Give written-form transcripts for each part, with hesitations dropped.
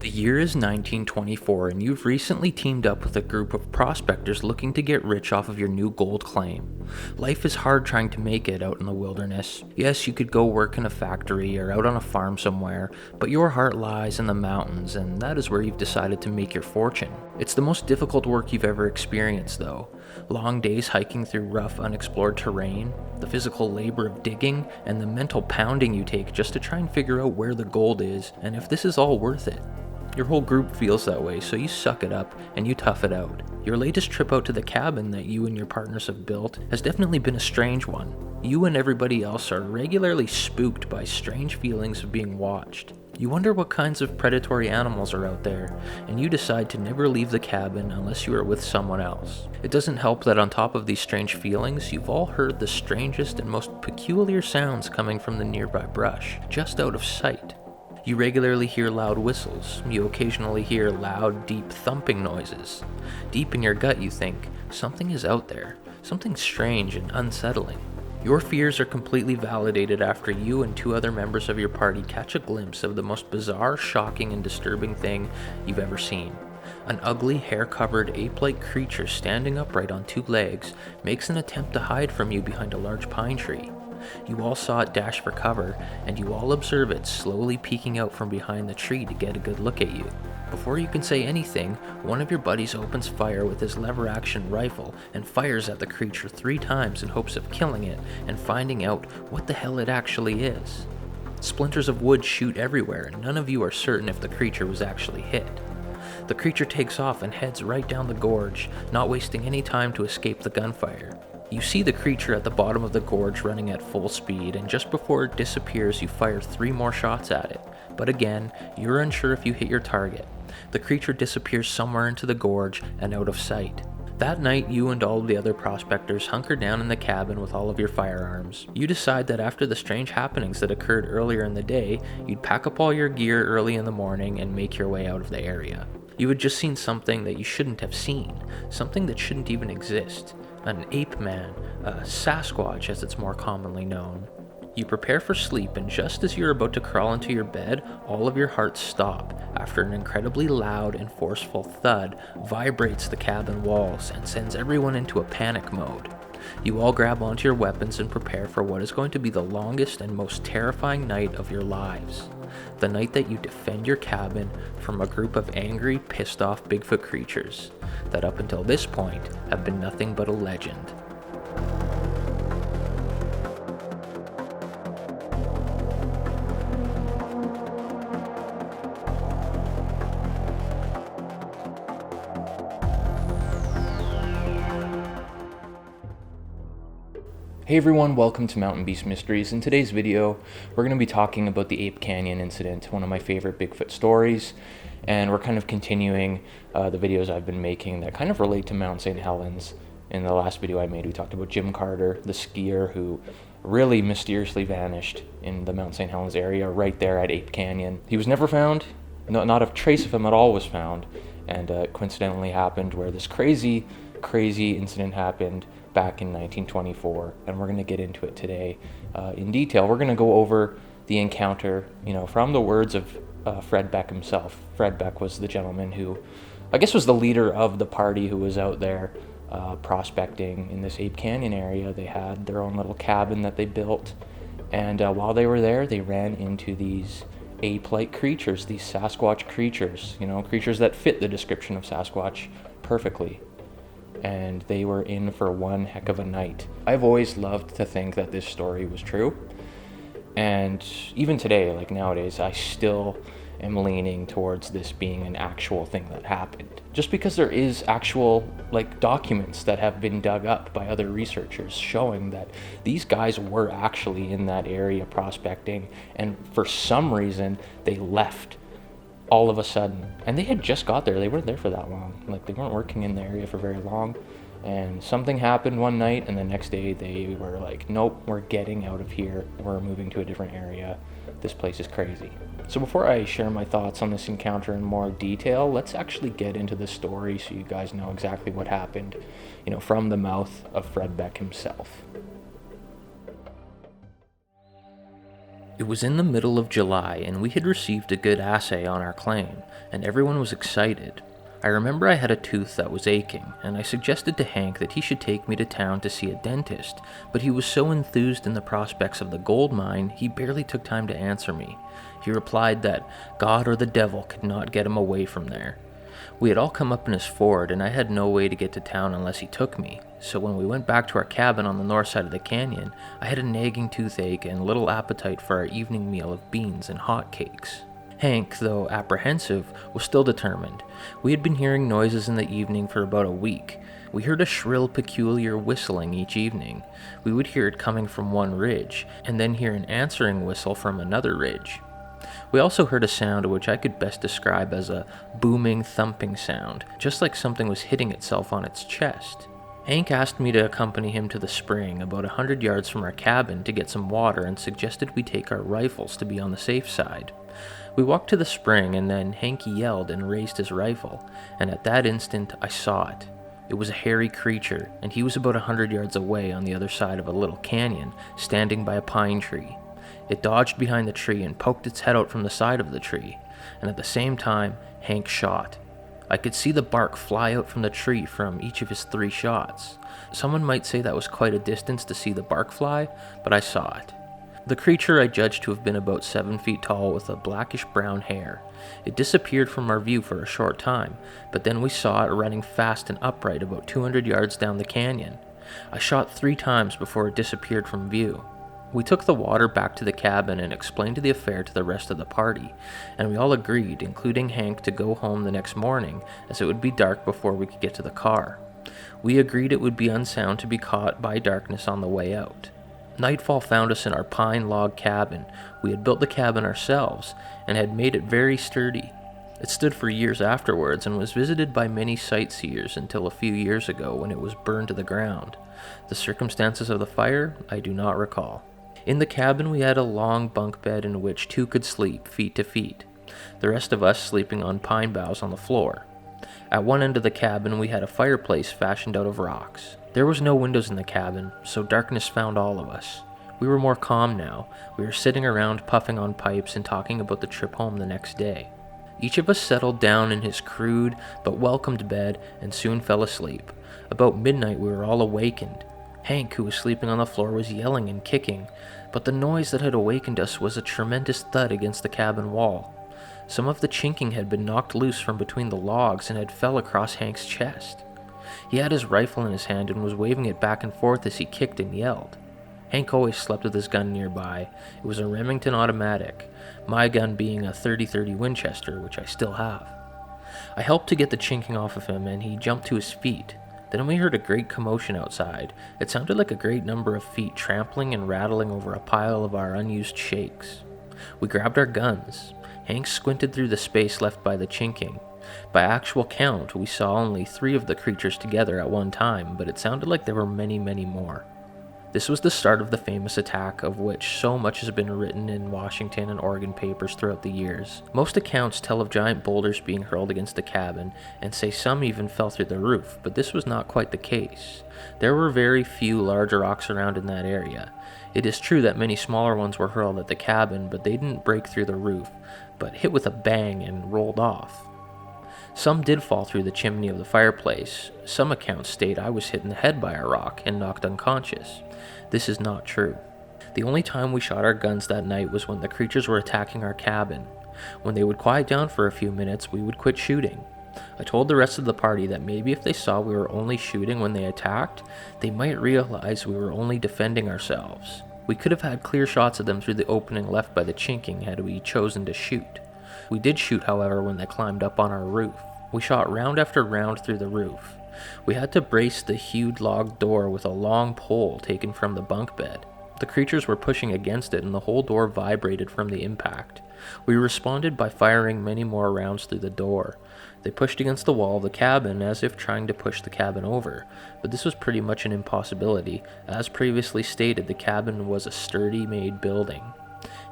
The year is 1924, and you've recently teamed up with a group of prospectors looking to get rich off of your new gold claim. Life is hard trying to make it out in the wilderness. Yes, you could go work in a factory or out on a farm somewhere, but your heart lies in the mountains, and that is where you've decided to make your fortune. It's the most difficult work you've ever experienced, though. Long days hiking through rough, unexplored terrain, the physical labor of digging, and the mental pounding you take just to try and figure out where the gold is and if this is all worth it. Your whole group feels that way, so you suck it up and you tough it out. Your latest trip out to the cabin that you and your partners have built has definitely been a strange one. You and everybody else are regularly spooked by strange feelings of being watched. You wonder what kinds of predatory animals are out there, and you decide to never leave the cabin unless you are with someone else. It doesn't help that on top of these strange feelings, you've all heard the strangest and most peculiar sounds coming from the nearby brush, just out of sight. You regularly hear loud whistles. You occasionally hear loud, deep thumping noises. Deep in your gut you think, something is out there, something strange and unsettling. Your fears are completely validated after you and two other members of your party catch a glimpse of the most bizarre, shocking, and disturbing thing you've ever seen. An ugly, hair-covered, ape-like creature standing upright on two legs makes an attempt to hide from you behind a large pine tree. You all saw it dash for cover, and you all observe it slowly peeking out from behind the tree to get a good look at you. Before you can say anything, one of your buddies opens fire with his lever-action rifle and fires at the creature 3 times in hopes of killing it and finding out what the hell it actually is. Splinters of wood shoot everywhere, and none of you are certain if the creature was actually hit. The creature takes off and heads right down the gorge, not wasting any time to escape the gunfire. You see the creature at the bottom of the gorge running at full speed, and just before it disappears you fire 3 more shots at it. But again, you're unsure if you hit your target. The creature disappears somewhere into the gorge and out of sight. That night, you and all of the other prospectors hunker down in the cabin with all of your firearms. You decide that after the strange happenings that occurred earlier in the day, you'd pack up all your gear early in the morning and make your way out of the area. You had just seen something that you shouldn't have seen, something that shouldn't even exist. An ape man, a Sasquatch as it's more commonly known. You prepare for sleep, and just as you're about to crawl into your bed, all of your hearts stop after an incredibly loud and forceful thud vibrates the cabin walls and sends everyone into a panic mode. You all grab onto your weapons and prepare for what is going to be the longest and most terrifying night of your lives. The night that you defend your cabin from a group of angry, pissed-off Bigfoot creatures that up until this point have been nothing but a legend. Hey everyone, welcome to Mountain Beast Mysteries. In today's video, we're going to be talking about the Ape Canyon incident, one of my favorite Bigfoot stories, and we're kind of continuing the videos I've been making that kind of relate to Mount St. Helens. In the last video I made, we talked about Jim Carter, the skier who really mysteriously vanished in the Mount St. Helens area right there at Ape Canyon. He was never found, not a trace of him at all was found, and it coincidentally happened where this crazy incident happened back in 1924, and we're going to get into it today in detail. We're going to go over the encounter, from the words of Fred Beck himself. Fred Beck was the gentleman who, I guess, was the leader of the party who was out there prospecting in this Ape Canyon area. They had their own little cabin that they built, and while they were there, they ran into these ape-like creatures, these Sasquatch creatures, creatures that fit the description of Sasquatch perfectly. And they were in for one heck of a night. I've always loved to think that this story was true, and even today, like nowadays, I still am leaning towards this being an actual thing that happened, just because there is actual documents that have been dug up by other researchers showing that these guys were actually in that area prospecting, and for some reason they left all of a sudden, and they had just got there. They weren't there for that long. They weren't working in the area for very long, and something happened one night, and the next day they were like, nope, we're getting out of here, we're moving to a different area, this place is crazy. So before I share my thoughts on this encounter in more detail, let's actually get into the story so you guys know exactly what happened, from the mouth of Fred Beck himself. It was in the middle of July, and we had received a good assay on our claim, and everyone was excited. I remember I had a tooth that was aching, and I suggested to Hank that he should take me to town to see a dentist, but he was so enthused in the prospects of the gold mine, he barely took time to answer me. He replied that God or the devil could not get him away from there. We had all come up in his Ford, and I had no way to get to town unless he took me, so when we went back to our cabin on the north side of the canyon, I had a nagging toothache and little appetite for our evening meal of beans and hot cakes. Hank, though apprehensive, was still determined. We had been hearing noises in the evening for about a week. We heard a shrill, peculiar whistling each evening. We would hear it coming from one ridge, and then hear an answering whistle from another ridge. We also heard a sound which I could best describe as a booming, thumping sound, just like something was hitting itself on its chest. Hank asked me to accompany him to the spring about 100 yards from our cabin to get some water and suggested we take our rifles to be on the safe side. We walked to the spring, and then Hank yelled and raised his rifle, and at that instant I saw it. It was a hairy creature, and he was about 100 yards away on the other side of a little canyon, standing by a pine tree. It dodged behind the tree and poked its head out from the side of the tree, and at the same time, Hank shot. I could see the bark fly out from the tree from each of his 3 shots. Someone might say that was quite a distance to see the bark fly, but I saw it. The creature I judged to have been about 7 feet tall with a blackish-brown hair. It disappeared from our view for a short time, but then we saw it running fast and upright about 200 yards down the canyon. I shot 3 times before it disappeared from view. We took the water back to the cabin and explained the affair to the rest of the party, and we all agreed, including Hank, to go home the next morning, as it would be dark before we could get to the car. We agreed it would be unsound to be caught by darkness on the way out. Nightfall found us in our pine log cabin. We had built the cabin ourselves and had made it very sturdy. It stood for years afterwards and was visited by many sightseers until a few years ago when it was burned to the ground. The circumstances of the fire I do not recall. In the cabin we had a long bunk bed in which 2 could sleep feet to feet, the rest of us sleeping on pine boughs on the floor. At one end of the cabin we had a fireplace fashioned out of rocks. There was no windows in the cabin, so darkness found all of us. We were more calm now. We were sitting around puffing on pipes and talking about the trip home the next day. Each of us settled down in his crude but welcomed bed and soon fell asleep. About midnight we were all awakened. Hank, who was sleeping on the floor, was yelling and kicking, but the noise that had awakened us was a tremendous thud against the cabin wall. Some of the chinking had been knocked loose from between the logs and had fell across Hank's chest. He had his rifle in his hand and was waving it back and forth as he kicked and yelled. Hank always slept with his gun nearby. It was a Remington automatic, my gun being a .30-30 Winchester, which I still have. I helped to get the chinking off of him, and he jumped to his feet. Then we heard a great commotion outside. It sounded like a great number of feet trampling and rattling over a pile of our unused shakes. We grabbed our guns. Hank squinted through the space left by the chinking. By actual count, we saw only 3 of the creatures together at one time, but it sounded like there were many, many more. This was the start of the famous attack, of which so much has been written in Washington and Oregon papers throughout the years. Most accounts tell of giant boulders being hurled against the cabin, and say some even fell through the roof, but this was not quite the case. There were very few large rocks around in that area. It is true that many smaller ones were hurled at the cabin, but they didn't break through the roof, but hit with a bang and rolled off. Some did fall through the chimney of the fireplace. Some accounts state I was hit in the head by a rock and knocked unconscious. This is not true. The only time we shot our guns that night was when the creatures were attacking our cabin. When they would quiet down for a few minutes, we would quit shooting. I told the rest of the party that maybe if they saw we were only shooting when they attacked, they might realize we were only defending ourselves. We could have had clear shots of them through the opening left by the chinking had we chosen to shoot. We did shoot, however, when they climbed up on our roof. We shot round after round through the roof. We had to brace the hewed log door with a long pole taken from the bunk bed. The creatures were pushing against it and the whole door vibrated from the impact. We responded by firing many more rounds through the door. They pushed against the wall of the cabin as if trying to push the cabin over, but this was pretty much an impossibility. As previously stated, the cabin was a sturdy made building.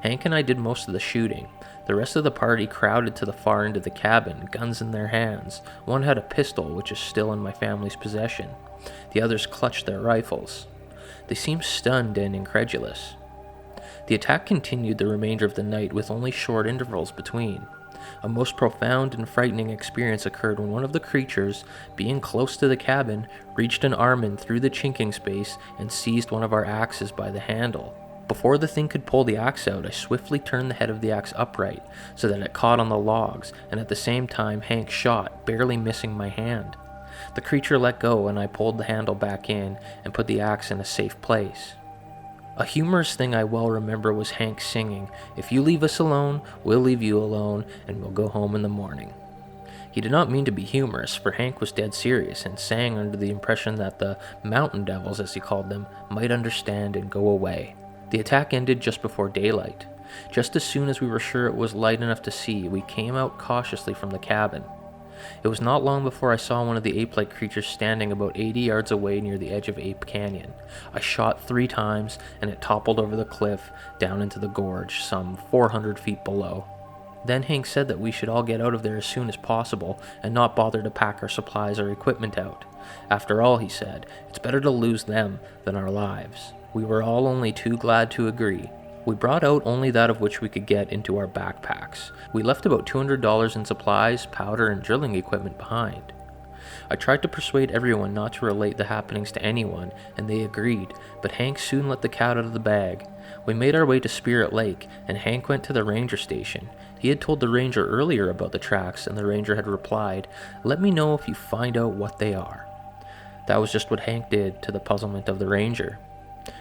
Hank and I did most of the shooting. The rest of the party crowded to the far end of the cabin, guns in their hands. One had a pistol, which is still in my family's possession. The others clutched their rifles. They seemed stunned and incredulous. The attack continued the remainder of the night with only short intervals between. A most profound and frightening experience occurred when one of the creatures, being close to the cabin, reached an arm in through the chinking space and seized one of our axes by the handle. Before the thing could pull the axe out, I swiftly turned the head of the axe upright so that it caught on the logs, and at the same time Hank shot, barely missing my hand. The creature let go and I pulled the handle back in and put the axe in a safe place. A humorous thing I well remember was Hank singing, "If you leave us alone, we'll leave you alone, and we'll go home in the morning." He did not mean to be humorous, for Hank was dead serious and sang under the impression that the mountain devils, as he called them, might understand and go away. The attack ended just before daylight. Just as soon as we were sure it was light enough to see, we came out cautiously from the cabin. It was not long before I saw one of the ape-like creatures standing about 80 yards away near the edge of Ape Canyon. I shot 3 times, and it toppled over the cliff down into the gorge, some 400 feet below. Then Hank said that we should all get out of there as soon as possible, and not bother to pack our supplies or equipment out. After all, he said, it's better to lose them than our lives. We were all only too glad to agree. We brought out only that of which we could get into our backpacks. We left about $200 in supplies, powder, and drilling equipment behind. I tried to persuade everyone not to relate the happenings to anyone, and they agreed, but Hank soon let the cat out of the bag. We made our way to Spirit Lake, and Hank went to the ranger station. He had told the ranger earlier about the tracks, and the ranger had replied, "Let me know if you find out what they are." That was just what Hank did, to the puzzlement of the ranger.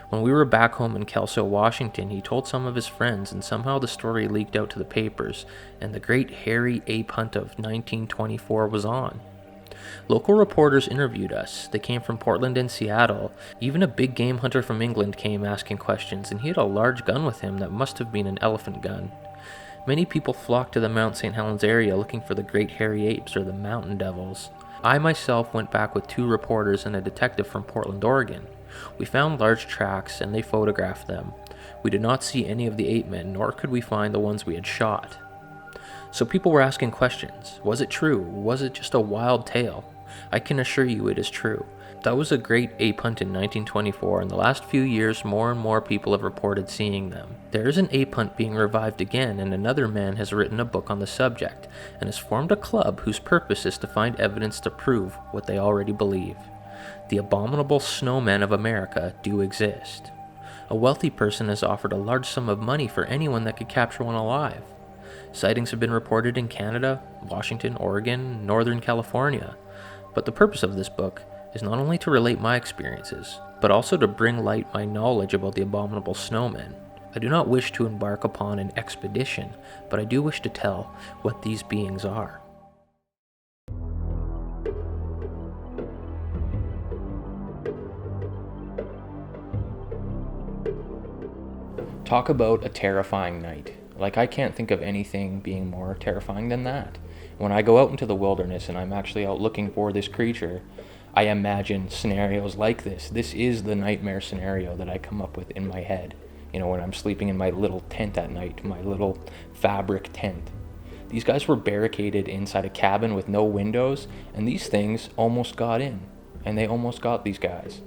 When we were back home in Kelso, Washington, he told some of his friends, and somehow the story leaked out to the papers, and the great hairy ape hunt of 1924 was on. Local reporters interviewed us. They came from Portland and Seattle. Even a big game hunter from England came asking questions, and he had a large gun with him that must have been an elephant gun. Many people flocked to the Mount St. Helens area looking for the great hairy apes or the mountain devils. I myself went back with 2 reporters and a detective from Portland, Oregon. We found large tracks, and they photographed them. We did not see any of the ape men, nor could we find the ones we had shot. So people were asking questions. Was it true? Was it just a wild tale? I can assure you it is true. That was a great ape hunt in 1924, and the last few years more and more people have reported seeing them. There is an ape hunt being revived again, and another man has written a book on the subject, and has formed a club whose purpose is to find evidence to prove what they already believe. The abominable snowmen of America do exist. A wealthy person has offered a large sum of money for anyone that could capture one alive. Sightings have been reported in Canada, Washington, Oregon, Northern California. But the purpose of this book is not only to relate my experiences, but also to bring light my knowledge about the abominable snowmen. I do not wish to embark upon an expedition, but I do wish to tell what these beings are. Talk about a terrifying night. Like, I can't think of anything being more terrifying than that. When I go out into the wilderness and I'm actually out looking for this creature, I imagine scenarios like this. This is the nightmare scenario that I come up with in my head. You know, when I'm sleeping in my little tent at night, my little fabric tent. These guys were barricaded inside a cabin with no windows, and these things almost got in. And they almost got these guys.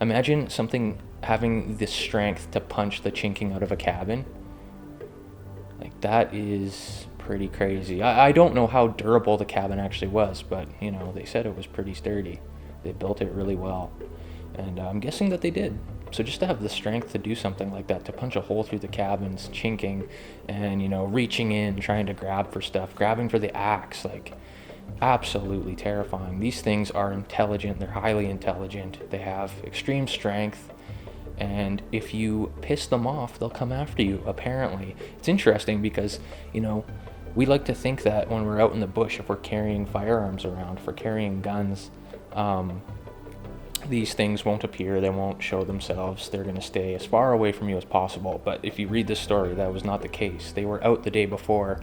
Imagine something having the strength to punch the chinking out of a cabin. Like, that is pretty crazy. I don't know how durable the cabin actually was, but, you know, they said it was pretty sturdy. They built it really well. And I'm guessing that they did. So just to have the strength to do something like that, to punch a hole through the cabin's chinking and, you know, reaching in, trying to grab for stuff, grabbing for the axe, like, absolutely terrifying. These things are intelligent. They're highly intelligent. They have extreme strength. And if you piss them off, they'll come after you, apparently. It's interesting because, you know, we like to think that when we're out in the bush, if we're carrying firearms around, if we're carrying guns, these things won't appear, they won't show themselves, they're going to stay as far away from you as possible. But if you read this story, that was not the case. They were out the day before,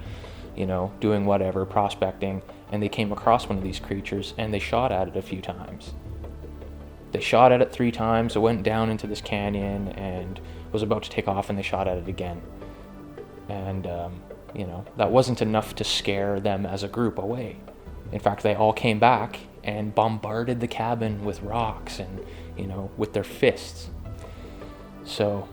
you know, doing whatever, prospecting, and they came across one of these creatures, and they shot at it a few times. They shot at it 3 times, it went down into this canyon, and was about to take off, and they shot at it again. And, you know, that wasn't enough to scare them as a group away. In fact, they all came back and bombarded the cabin with rocks and, you know, with their fists. So,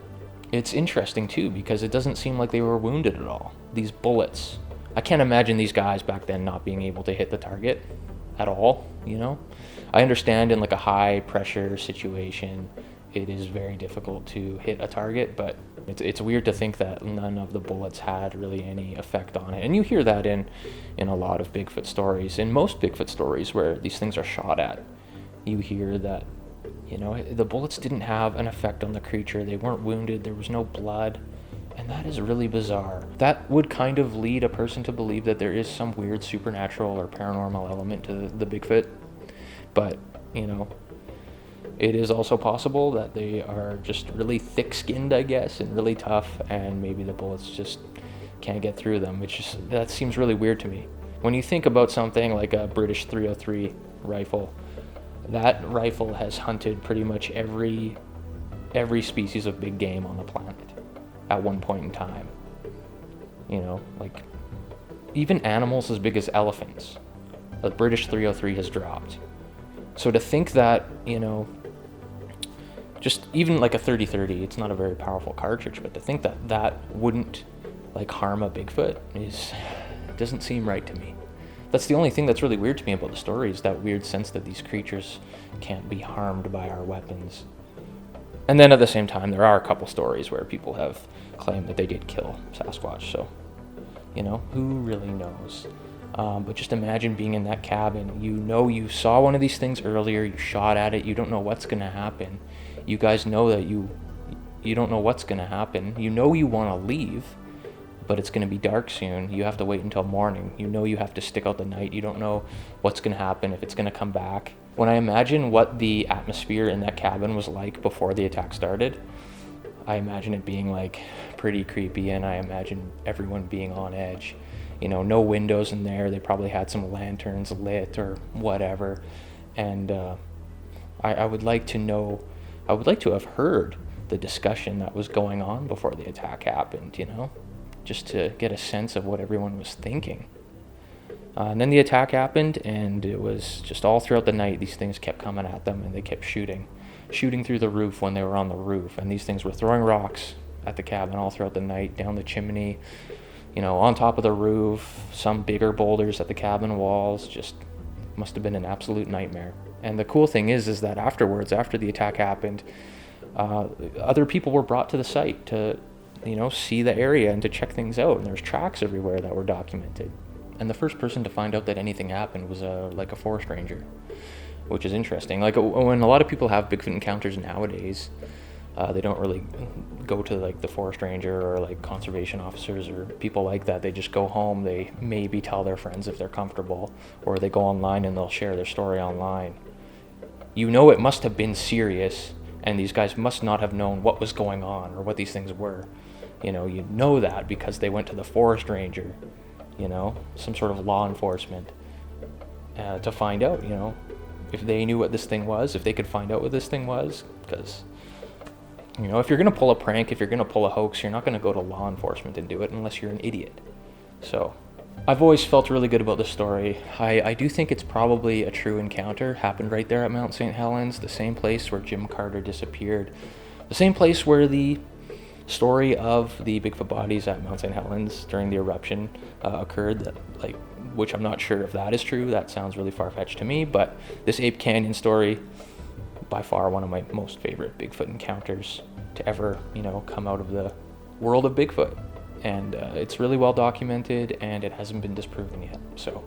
it's interesting too, because it doesn't seem like they were wounded at all. These bullets, I can't imagine these guys back then not being able to hit the target at all, you know? I understand in like a high pressure situation, it is very difficult to hit a target, but it's weird to think that none of the bullets had really any effect on it. And you hear that in a lot of Bigfoot stories. In most Bigfoot stories where these things are shot at, you hear that, you know, the bullets didn't have an effect on the creature. They weren't wounded. There was no blood. And that is really bizarre. That would kind of lead a person to believe that there is some weird supernatural or paranormal element to the Bigfoot. But, you know, it is also possible that they are just really thick-skinned, I guess, and really tough, and maybe the bullets just can't get through them, that seems really weird to me. When you think about something like a British .303 rifle, that rifle has hunted pretty much every species of big game on the planet at one point in time. You know, like even animals as big as elephants, a British .303 has dropped. So to think that, you know, just even like a 30-30, it's not a very powerful cartridge, but to think that that wouldn't like harm a Bigfoot doesn't seem right to me. That's the only thing that's really weird to me about the story, is that weird sense that these creatures can't be harmed by our weapons. And then at the same time, there are a couple stories where people have claimed that they did kill Sasquatch, so, you know, who really knows? But just imagine being in that cabin. You know you saw one of these things earlier, you shot at it, you don't know what's going to happen. You guys know that you don't know what's going to happen. You know you want to leave, but it's going to be dark soon. You have to wait until morning. You know you have to stick out the night. You don't know what's going to happen, if it's going to come back. When I imagine what the atmosphere in that cabin was like before the attack started, I imagine it being like pretty creepy, and I imagine everyone being on edge. You know, no windows in there. They probably had some lanterns lit or whatever. And I would like to know, I would like to have heard the discussion that was going on before the attack happened, you know, just to get a sense of what everyone was thinking. And then the attack happened, and it was just all throughout the night, these things kept coming at them, and they kept shooting through the roof when they were on the roof. And these things were throwing rocks at the cabin all throughout the night, down the chimney, you know, on top of the roof, some bigger boulders at the cabin walls. Just must have been an absolute nightmare. And the cool thing is that afterwards, after the attack happened, other people were brought to the site to, you know, see the area and to check things out. And there's tracks everywhere that were documented. And the first person to find out that anything happened was like a forest ranger, which is interesting. Like when a lot of people have Bigfoot encounters nowadays, they don't really go to like the forest ranger or like conservation officers or people like that. They just go home. They maybe tell their friends if they're comfortable, or they go online and they'll share their story online. You know, it must have been serious, and these guys must not have known what was going on or what these things were. You know that because they went to the forest ranger, you know, some sort of law enforcement, to find out, you know, if they knew what this thing was, if they could find out what this thing was. Because, you know, if you're going to pull a prank, if you're going to pull a hoax, you're not going to go to law enforcement and do it unless you're an idiot. So I've always felt really good about this story. I do think it's probably a true encounter. Happened right there at Mount St. Helens, the same place where Jim Carter disappeared, the same place where the story of the Bigfoot bodies at Mount St. Helens during the eruption occurred, that, like, which I'm not sure if that is true. That sounds really far-fetched to me, but this Ape Canyon story, by far one of my most favorite Bigfoot encounters to ever, you know, come out of the world of Bigfoot. And it's really well documented, and it hasn't been disproven yet. So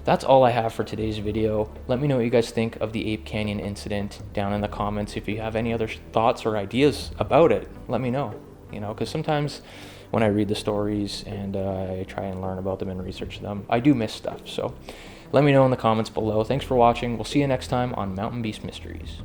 that's all I have for today's video. Let me know what you guys think of the Ape Canyon incident down in the comments. If you have any other thoughts or ideas about it, let me know. You know, because sometimes when I read the stories and I try and learn about them and research them, I do miss stuff. So let me know in the comments below. Thanks for watching. We'll see you next time on Mountain Beast Mysteries.